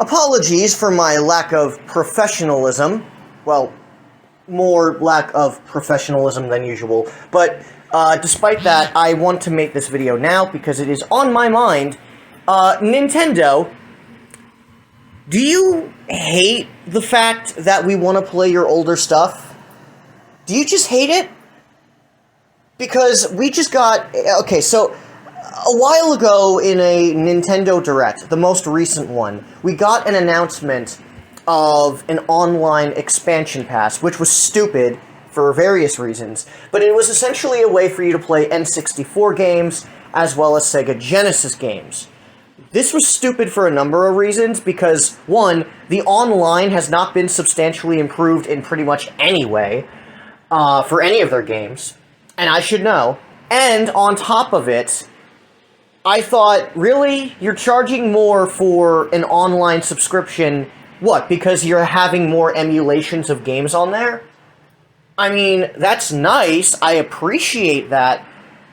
Apologies for my lack of professionalism. Well, more lack of professionalism than usual. But despite that, I want to make this video now because it is on my mind. Nintendo, do you hate the fact that we want to play your older stuff? Do you just hate it? Because we just got... Okay, so a while ago in a Nintendo Direct, the most recent one, we got an announcement of an online expansion pass, which was stupid for various reasons, but it was essentially a way for you to play N64 games as well as Sega Genesis games. This was stupid for a number of reasons, because, one, the online has not been substantially improved in pretty much any way for any of their games, and I should know. And on top of it, I thought, really? You're charging more for an online subscription? What, because you're having more emulations of games on there? I mean, that's nice, I appreciate that,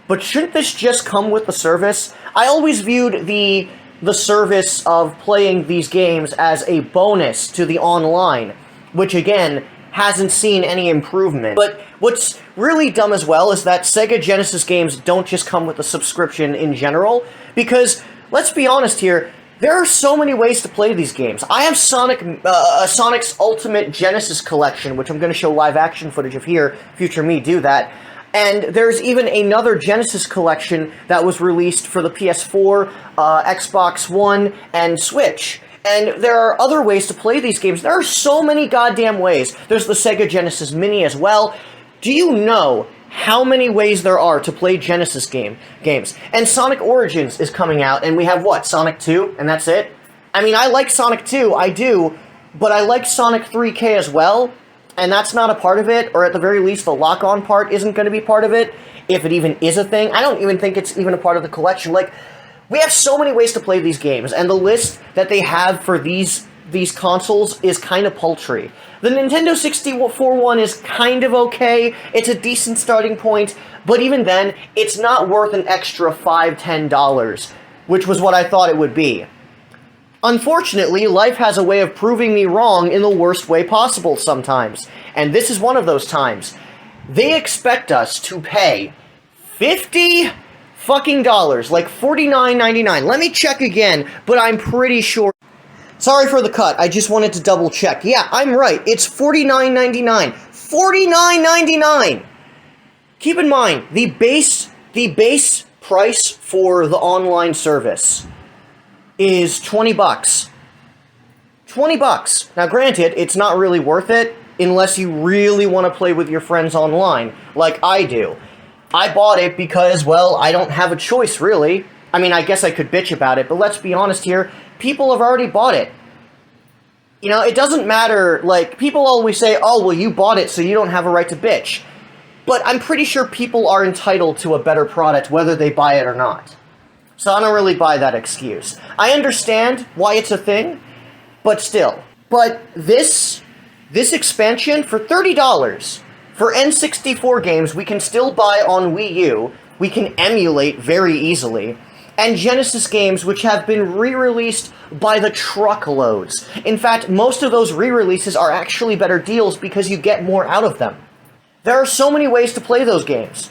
but shouldn't this just come with the service? I always viewed the service of playing these games as a bonus to the online, which again, hasn't seen any improvement. But what's really dumb as well is that Sega Genesis games don't just come with a subscription in general, because, let's be honest here, there are so many ways to play these games. I have Sonic's Ultimate Genesis Collection, which I'm going to show live action footage of here, future me do that. And there's even another Genesis collection that was released for the PS4, Xbox One, and Switch. And there are other ways to play these games. There are so many goddamn ways. There's the Sega Genesis Mini as well. Do you know how many ways there are to play Genesis games? And Sonic Origins is coming out, and we have what? Sonic 2? And that's it? I mean, I like Sonic 2, I do, but I like Sonic 3K as well, and that's not a part of it, or at the very least, the lock-on part isn't going to be part of it, if it even is a thing. I don't even think it's even a part of the collection. Like, we have so many ways to play these games, and the list that they have for these consoles is kind of paltry. The Nintendo 64 one is kind of okay, it's a decent starting point, but even then, it's not worth an extra $5, $10, which was what I thought it would be. Unfortunately, life has a way of proving me wrong in the worst way possible sometimes, and this is one of those times. They expect us to pay $50 fucking dollars, like $49.99. Let me check again, but I'm pretty sure. Sorry for the cut, I just wanted to double check. Yeah, I'm right, it's $49.99. $49.99! Keep in mind, the base price for the online service is $20. $20. Now granted, it's not really worth it unless you really want to play with your friends online, like I do. I bought it because, well, I don't have a choice, really. I mean, I guess I could bitch about it, but let's be honest here, people have already bought it. You know, it doesn't matter, like, people always say, oh, well, you bought it, so you don't have a right to bitch. But I'm pretty sure people are entitled to a better product, whether they buy it or not. So I don't really buy that excuse. I understand why it's a thing, but still. But this expansion, for $30, for N64 games we can still buy on Wii U, we can emulate very easily, and Genesis games which have been re-released by the truckloads. In fact, most of those re-releases are actually better deals because you get more out of them. There are so many ways to play those games.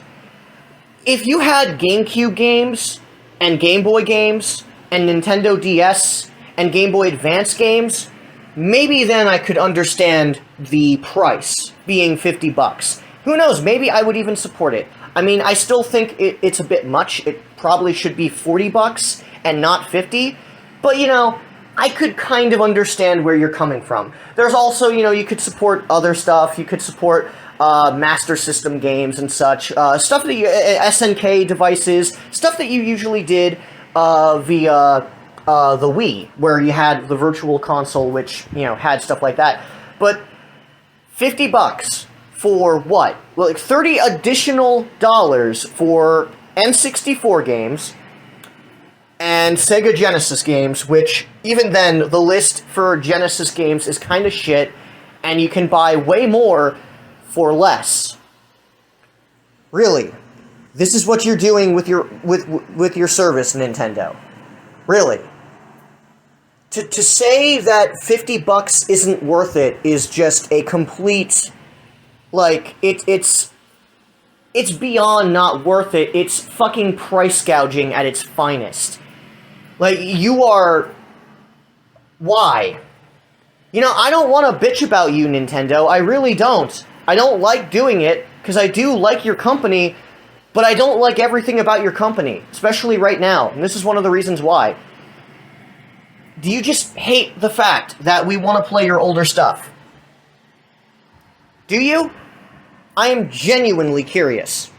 If you had GameCube games, and Game Boy games, and Nintendo DS, and Game Boy Advance games, maybe then I could understand the price being $50. Who knows, maybe I would even support it. I mean, I still think it's a bit much. It probably should be $40 and not $50. But, you know, I could kind of understand where you're coming from. There's also, you know, you could support other stuff. You could support Master System games and such. Stuff that you... SNK devices. Stuff that you usually did via the Wii, where you had the Virtual Console, which, you know, had stuff like that. But $50 for what? Well, like $30 additional for N64 games and Sega Genesis games, which, even then, the list for Genesis games is kind of shit, and you can buy way more for less. Really? This is what you're doing with your service, Nintendo? Really? To say that $50 isn't worth it is just a complete, like, it's beyond not worth it. It's fucking price gouging at its finest. Like, you are... Why? You know, I don't want to bitch about you, Nintendo. I really don't. I don't like doing it, because I do like your company, but I don't like everything about your company, especially right now, and this is one of the reasons why. Do you just hate the fact that we want to play your older stuff? Do you? I am genuinely curious.